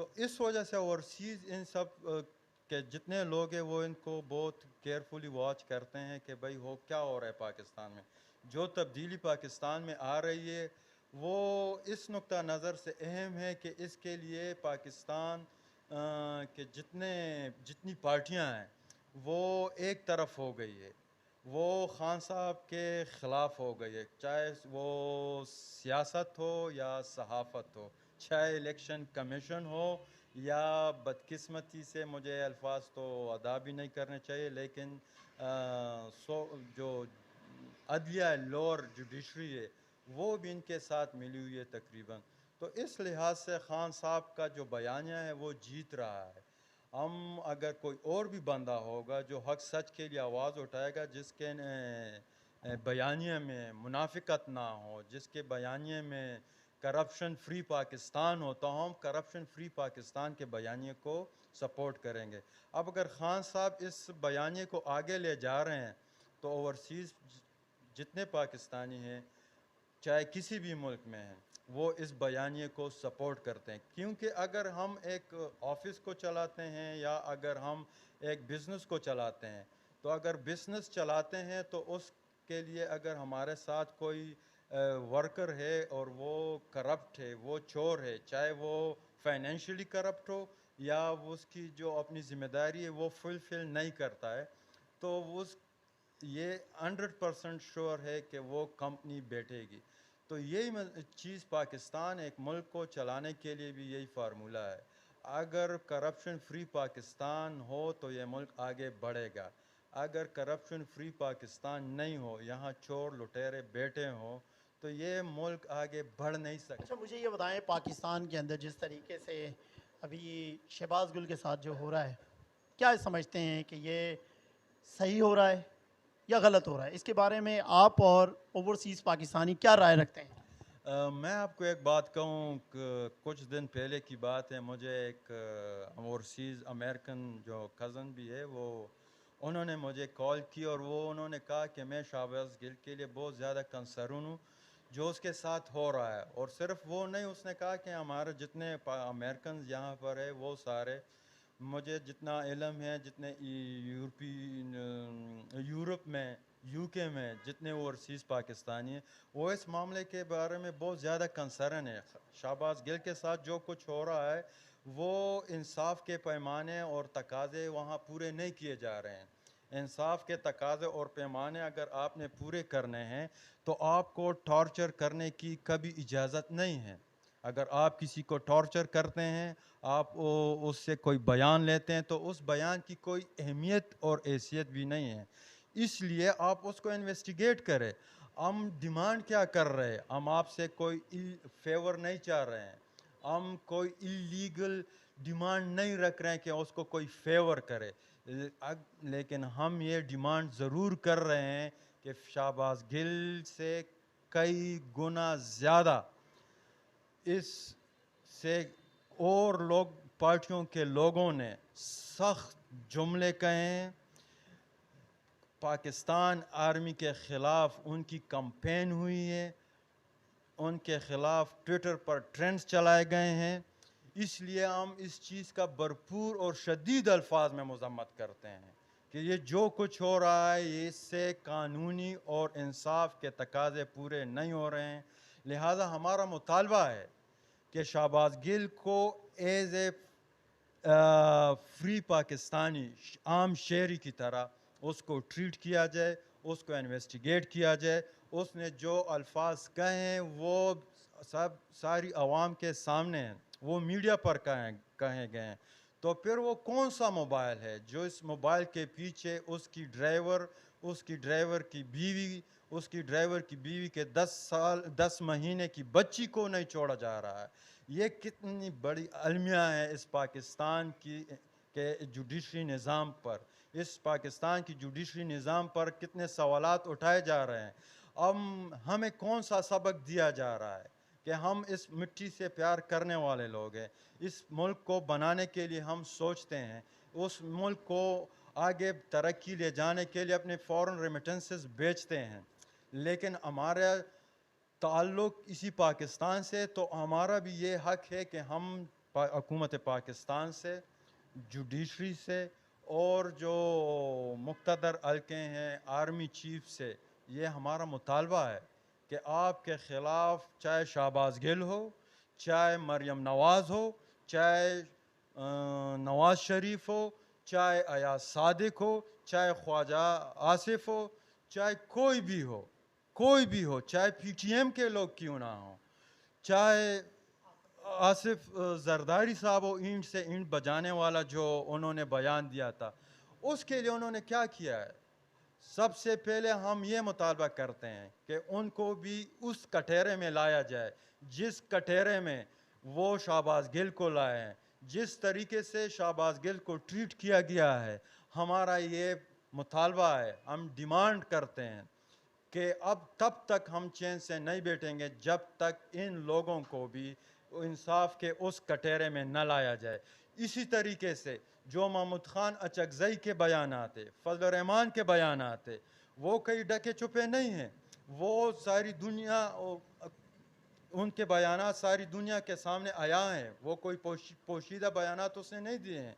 تو اس وجہ سے اوورسیز ان سب کے جتنے لوگ ہیں وہ ان کو بہت کیئرفلی واچ کرتے ہیں کہ بھائی ہو کیا ہو رہا ہے پاکستان میں. جو تبدیلی پاکستان میں آ رہی ہے وہ اس نقطہ نظر سے اہم ہے کہ اس کے لیے پاکستان کے جتنی پارٹیاں ہیں وہ ایک طرف ہو گئی ہے, وہ خان صاحب کے خلاف ہو گئی ہے, چاہے وہ سیاست ہو یا صحافت ہو, چاہے الیکشن کمیشن ہو یا بدقسمتی سے مجھے الفاظ تو ادا بھی نہیں کرنے چاہیے لیکن جو عدلیہ لوور جوڈیشری ہے وہ بھی ان کے ساتھ ملی ہوئی ہے تقریباً. تو اس لحاظ سے خان صاحب کا جو بیانیہ ہے وہ جیت رہا ہے. ہم اگر کوئی اور بھی بندہ ہوگا جو حق سچ کے لیے آواز اٹھائے گا, جس کے بیانیے میں منافقت نہ ہو, جس کے بیانیے میں کرپشن فری پاکستان ہو, تو ہم کرپشن فری پاکستان کے بیانیے کو سپورٹ کریں گے. اب اگر خان صاحب اس بیانیے کو آگے لے جا رہے ہیں تو اوورسیز جتنے پاکستانی ہیں چاہے کسی بھی ملک میں ہیں وہ اس بیانیے کو سپورٹ کرتے ہیں, کیونکہ اگر ہم ایک آفس کو چلاتے ہیں یا اگر ہم ایک بزنس کو چلاتے ہیں تو اگر بزنس چلاتے ہیں تو اس کے لیے اگر ہمارے ساتھ کوئی ورکر ہے اور وہ کرپٹ ہے, وہ چور ہے, چاہے وہ فائنینشلی کرپٹ ہو یا اس کی جو اپنی ذمہ داری ہے وہ فلفل نہیں کرتا ہے, تو یہ 100% شور ہے کہ وہ کمپنی بیٹھے گی. تو یہی چیز پاکستان ایک ملک کو چلانے کے لیے بھی یہی فارمولہ ہے. اگر کرپشن فری پاکستان ہو تو یہ ملک آگے بڑھے گا, اگر کرپشن فری پاکستان نہیں ہو, یہاں چور لٹیرے بیٹھے ہوں, تو یہ ملک آگے بڑھ نہیں سکتا. اچھا مجھے یہ بتائیں, پاکستان کے اندر جس طریقے سے ابھی شہباز گل کے ساتھ جو ہو رہا ہے, کیا سمجھتے ہیں کہ یہ صحیح ہو رہا ہے یا غلط ہو رہا ہے؟ اس کے بارے میں آپ اور اوورسیز پاکستانی کیا رائے رکھتے ہیں؟ میں آپ کو ایک بات کہوں کہ کچھ دن پہلے کی بات ہے, مجھے ایک اوورسیز امریکن جو کزن بھی ہے وہ انہوں نے مجھے کال کی اور انہوں نے کہا کہ میں شہباز گل کے لیے بہت زیادہ کنسرن ہوں جو اس کے ساتھ ہو رہا ہے. اور صرف وہ نہیں, اس نے کہا کہ ہمارے جتنے امریکنز یہاں پر ہے وہ سارے, مجھے جتنا علم ہے, جتنے یورپ میں یو کے میں جتنے اوورسیز پاکستانی ہیں وہ اس معاملے کے بارے میں بہت زیادہ کنسرن ہے. شہباز گل کے ساتھ جو کچھ ہو رہا ہے وہ انصاف کے پیمانے اور تقاضے وہاں پورے نہیں کیے جا رہے ہیں. انصاف کے تقاضے اور پیمانے اگر آپ نے پورے کرنے ہیں تو آپ کو ٹارچر کرنے کی کبھی اجازت نہیں ہے. اگر آپ کسی کو ٹارچر کرتے ہیں, آپ اس سے کوئی بیان لیتے ہیں تو اس بیان کی کوئی اہمیت اور حیثیت بھی نہیں ہے, اس لیے آپ اس کو انویسٹیگیٹ کریں. ہم ڈیمانڈ کیا کر رہے ہیں, ہم آپ سے کوئی فیور نہیں چاہ رہے ہیں, ہم کوئی اللیگل ڈیمانڈ نہیں رکھ رہے ہیں کہ اس کو کوئی فیور کرے, لیکن ہم یہ ڈیمانڈ ضرور کر رہے ہیں کہ شہباز گل سے کئی گنا زیادہ اس سے اور پارٹیوں کے لوگوں نے سخت جملے کہے ہیں. پاکستان آرمی کے خلاف ان کی کمپین ہوئی ہے, ان کے خلاف ٹویٹر پر ٹرینڈز چلائے گئے ہیں, اس لیے ہم اس چیز کا بھرپور اور شدید الفاظ میں مذمت کرتے ہیں کہ یہ جو کچھ ہو رہا ہے اس سے قانونی اور انصاف کے تقاضے پورے نہیں ہو رہے ہیں. لہٰذا ہمارا مطالبہ ہے کہ شہباز گل کو ایز اے فری پاکستانی عام شہری کی طرح اس کو ٹریٹ کیا جائے, اس کو انویسٹیگیٹ کیا جائے. اس نے جو الفاظ کہے ہیں وہ ساری عوام کے سامنے ہیں, وہ میڈیا پر کہے گئے ہیں. تو پھر وہ کون سا موبائل ہے جو اس موبائل کے پیچھے اس کی ڈرائیور کی بیوی, اس کی ڈرائیور کی بیوی کے 10 مہینے کی بچی کو نہیں چھوڑا جا رہا ہے؟ یہ کتنی بڑی المیہ ہے اس پاکستان کے جوڈیشری نظام پر, اس پاکستان کی جوڈیشری نظام پر کتنے سوالات اٹھائے جا رہے ہیں. اب ہمیں کون سا سبق دیا جا رہا ہے کہ ہم اس مٹی سے پیار کرنے والے لوگ ہیں, اس ملک کو بنانے کے لیے ہم سوچتے ہیں, اس ملک کو آگے ترقی لے جانے کے لیے اپنے فورن ریمیٹنسز بیچتے ہیں, لیکن ہمارا تعلق اسی پاکستان سے, تو ہمارا بھی یہ حق ہے کہ ہم حکومت پاکستان سے, جوڈیشری سے, اور جو مقتدر حلقے ہیں آرمی چیف سے, یہ ہمارا مطالبہ ہے کہ آپ کے خلاف چاہے شہباز گل ہو, چاہے مریم نواز ہو, چاہے نواز شریف ہو, چاہے ایاز صادق ہو, چاہے خواجہ آصف ہو, چاہے کوئی بھی ہو, چاہے پی ٹی ایم کے لوگ کیوں نہ ہوں, چاہے آصف زرداری صاحب ہو, اینٹ سے اینٹ بجانے والا جو انہوں نے بیان دیا تھا, اس کے لیے انہوں نے کیا کیا ہے. سب سے پہلے ہم یہ مطالبہ کرتے ہیں کہ ان کو بھی اس کٹہرے میں لایا جائے جس کٹہرے میں وہ شہباز گل کو لائے ہیں. جس طریقے سے شہباز گل کو ٹریٹ کیا گیا ہے, ہمارا یہ مطالبہ ہے, ہم ڈیمانڈ کرتے ہیں کہ اب تب تک ہم چین سے نہیں بیٹھیں گے جب تک ان لوگوں کو بھی انصاف کے اس کٹہرے میں نہ لایا جائے. اسی طریقے سے جو محمود خان اچکزئی کے بیانات ہیں, فضل الرحمان کے بیانات ہیں, وہ کئی ڈکے چھپے نہیں ہیں, وہ ساری دنیا, ان کے بیانات ساری دنیا کے سامنے آیا ہیں, وہ کوئی پوشیدہ بیانات اس نے نہیں دیے ہیں.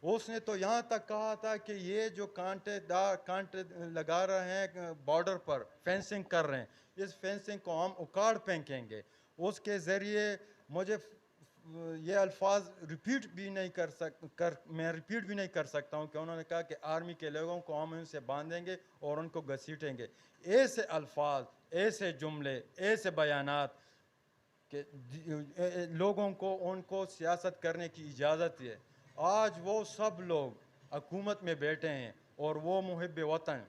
اس نے تو یہاں تک کہا تھا کہ یہ جو کانٹے لگا رہے ہیں بارڈر پر, فینسنگ کر رہے ہیں, اس فینسنگ کو ہم اکاڑ پھینکیں گے. اس کے ذریعے مجھے یہ الفاظ ریپیٹ بھی نہیں کر سکتا ہوں کہ انہوں نے کہا کہ آرمی کے لوگوں کو ہم ان سے باندھیں گے اور ان کو گھسیٹیں گے. ایسے الفاظ, ایسے جملے, ایسے بیانات کہ لوگوں کو ان کو سیاست کرنے کی اجازت ہے. آج وہ سب لوگ حکومت میں بیٹھے ہیں اور وہ محب وطن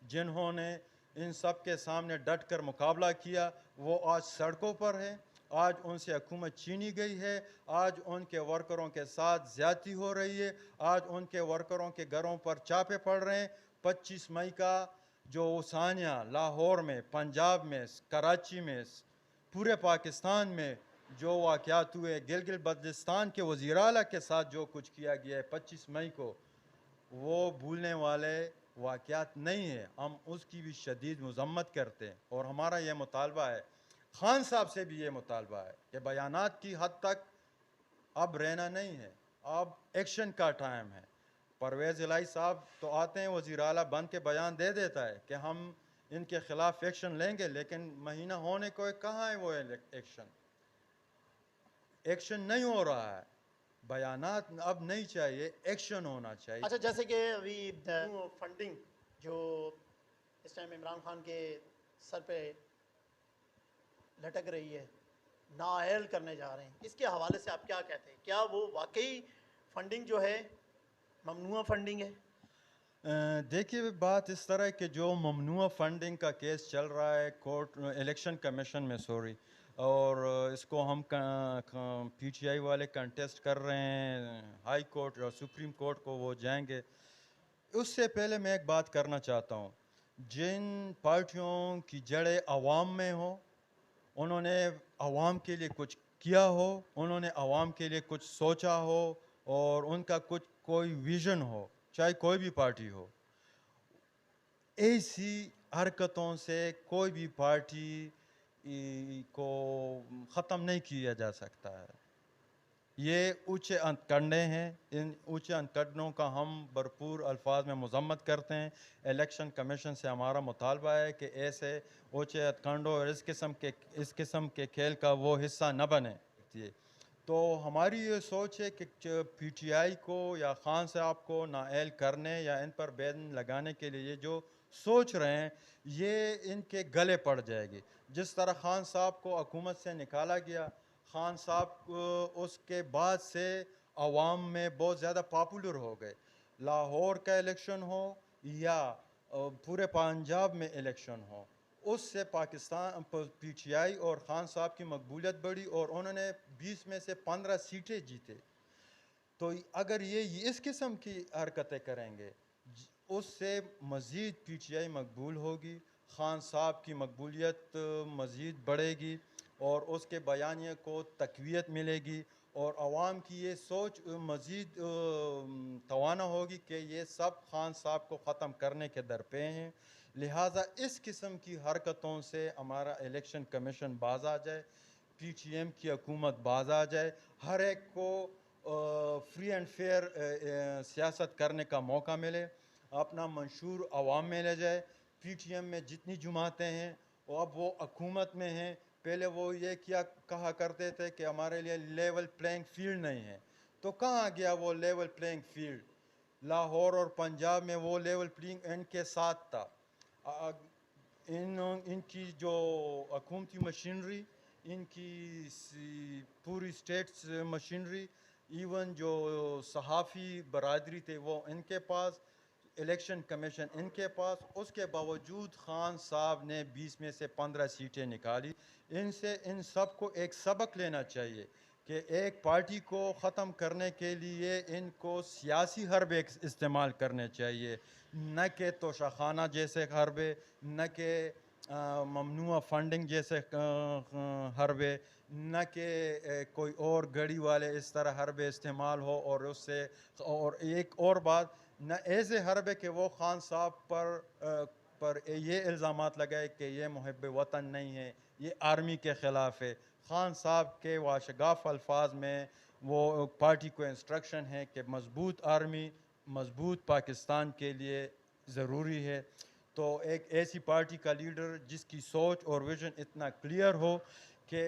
جنہوں نے ان سب کے سامنے ڈٹ کر مقابلہ کیا, وہ آج سڑکوں پر ہیں. آج ان سے حکومت چھینی گئی ہے, آج ان کے ورکروں کے ساتھ زیادتی ہو رہی ہے, آج ان کے ورکروں کے گھروں پر چھاپے پڑ رہے ہیں. 25 مئی کا جو ثانیہ لاہور میں, پنجاب میں, کراچی میں, پورے پاکستان میں جو واقعات ہوئے, گلگت بلتستان کے وزیر اعلیٰ کے ساتھ جو کچھ کیا گیا ہے 25 مئی کو, وہ بھولنے والے واقعات نہیں ہیں. ہم اس کی بھی شدید مذمت کرتے ہیں اور ہمارا یہ مطالبہ ہے, خان صاحب سے بھی یہ مطالبہ ہے کہ بیانات کی حد تک اب رہنا نہیں ہے, اب ایکشن کا ٹائم ہے. پرویز الہی صاحب تو آتے ہیں وزیر اعلیٰ بن کے بیان دے دیتا ہے کہ ہم ان کے خلاف ایکشن لیں گے, لیکن مہینہ ہونے کو کہاں ہے وہ ایکشن نہیں ہو رہا ہے. بیانات اب نہیں چاہیے, ایکشن ہونا چاہیے. اچھا, جیسے کہ ابھی فنڈنگ جو اس ٹائم عمران خان کے سر پہ لٹک رہی ہے, نااہل کرنے جا رہے ہیں, اس کے حوالے سے آپ کیا کہتے ہیں؟ کیا وہ واقعی فنڈنگ جو ہے ممنوع فنڈنگ ہے؟ دیکھیے بات اس طرح کہ جو ممنوع فنڈنگ کا کیس چل رہا ہے کورٹ, الیکشن کمیشن میں اور اس کو ہم پی ٹی آئی والے کنٹیسٹ کر رہے ہیں, ہائی کورٹ اور سپریم کورٹ کو وہ جائیں گے. اس سے پہلے میں ایک بات کرنا چاہتا ہوں, جن پارٹیوں کی جڑیں عوام میں ہوں, انہوں نے عوام کے لیے کچھ کیا ہو, انہوں نے عوام کے لیے کچھ سوچا ہو, اور ان کا کوئی ویژن ہو, چاہے کوئی بھی پارٹی ہو, ایسی حرکتوں سے کوئی بھی پارٹی کو ختم نہیں کیا جا سکتا ہے. یہ اونچے انتکڑنے ہیں, ان اونچے انتکڑنوں کا ہم بھرپور الفاظ میں مذمت کرتے ہیں. الیکشن کمیشن سے ہمارا مطالبہ ہے کہ ایسے اونچے انتکڑنوں اور اس قسم کے کھیل کا وہ حصہ نہ بنے. تو ہماری یہ سوچ ہے کہ پی ٹی آئی کو یا خان صاحب کو نااہل کرنے یا ان پر بین لگانے کے لیے یہ جو سوچ رہے ہیں, یہ ان کے گلے پڑ جائے گی. جس طرح خان صاحب کو حکومت سے نکالا گیا, خان صاحب اس کے بعد سے عوام میں بہت زیادہ پاپولر ہو گئے. لاہور کا الیکشن ہو یا پورے پنجاب میں الیکشن ہو, اس سے پاکستان پی ٹی آئی اور خان صاحب کی مقبولیت بڑھی اور انہوں نے 20 میں سے 15 سیٹیں جیتے. تو اگر یہ اس قسم کی حرکتیں کریں گے, اس سے مزید پی ٹی آئی مقبول ہوگی, خان صاحب کی مقبولیت مزید بڑھے گی اور اس کے بیانیے کو تقویت ملے گی, اور عوام کی یہ سوچ مزید توانا ہوگی کہ یہ سب خان صاحب کو ختم کرنے کے درپے ہیں. لہٰذا اس قسم کی حرکتوں سے ہمارا الیکشن کمیشن باز آ جائے. پی ٹی ایم کی حکومت باز آ جائے, ہر ایک کو فری اینڈ فیئر سیاست کرنے کا موقع ملے, اپنا منشور عوام میں لے جائے. پی ٹی ایم میں جتنی جماعتیں ہیں اب وہ حکومت میں ہیں, پہلے وہ یہ کہا کرتے تھے کہ ہمارے لیے لیول پلینگ فیلڈ نہیں ہے, تو کہاں گیا وہ لیول پلینگ فیلڈ؟ لاہور اور پنجاب میں وہ لیول پلینگ ان کے ساتھ تھا. ان کی جو حکومتی مشینری, ان کی پوری اسٹیٹس مشینری, ایون جو صحافی برادری تھے وہ ان کے پاس, الیکشن کمیشن ان کے پاس, اس کے باوجود خان صاحب نے 20 میں سے 15 سیٹیں نکالی. ان سب کو ایک سبق لینا چاہیے کہ ایک پارٹی کو ختم کرنے کے لیے ان کو سیاسی حربے استعمال کرنے چاہیے, نہ کہ توشاخانہ جیسے حربے, نہ کہ ممنوع فنڈنگ جیسے حربے, نہ کہ کوئی اور گڑی والے اس طرح حربے استعمال ہو. اور اس سے اور ایک اور بات, نہ ایسے حربے کہ وہ خان صاحب پر یہ الزامات لگائے کہ یہ محب وطن نہیں ہے, یہ آرمی کے خلاف ہے. خان صاحب کے واشگاف الفاظ میں وہ پارٹی کو انسٹرکشن ہے کہ مضبوط آرمی, مضبوط پاکستان کے لیے ضروری ہے. تو ایک ایسی پارٹی کا لیڈر جس کی سوچ اور ویژن اتنا کلیئر ہو کہ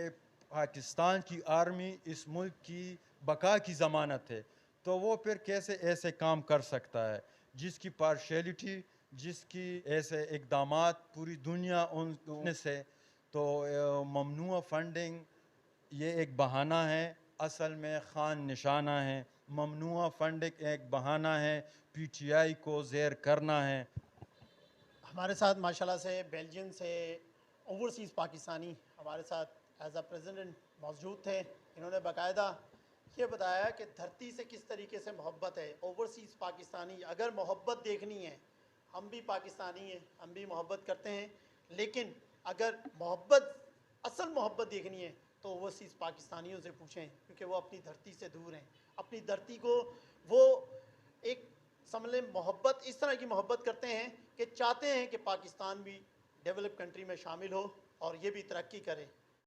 پاکستان کی آرمی اس ملک کی بقا کی ضمانت ہے, تو وہ پھر کیسے ایسے کام کر سکتا ہے؟ جس کی پارشیلٹی, جس کی ایسے اقدامات پوری دنیا ان سے. تو ممنوع فنڈنگ یہ ایک بہانہ ہے, اصل میں خان نشانہ ہے. ممنوع فنڈنگ ایک بہانہ ہے پی ٹی آئی کو زیر کرنا ہے. ہمارے ساتھ ماشاءاللہ سے بیلجین سے اوورسیز پاکستانی ہمارے ساتھ ایز اے پریزیڈنٹ موجود تھے. انہوں نے باقاعدہ یہ بتایا کہ دھرتی سے کس طریقے سے محبت ہے. اوورسیز پاکستانی اگر محبت دیکھنی ہے, ہم بھی پاکستانی ہیں, ہم بھی محبت کرتے ہیں, لیکن اگر محبت اصل محبت دیکھنی ہے تو اوورسیز پاکستانیوں سے پوچھیں, کیونکہ وہ اپنی دھرتی سے دور ہیں. اپنی دھرتی کو وہ ایک سمجھ لیں محبت اس طرح کی محبت کرتے ہیں کہ چاہتے ہیں کہ پاکستان بھی ڈیولپ کنٹری میں شامل ہو اور یہ بھی ترقی کرے.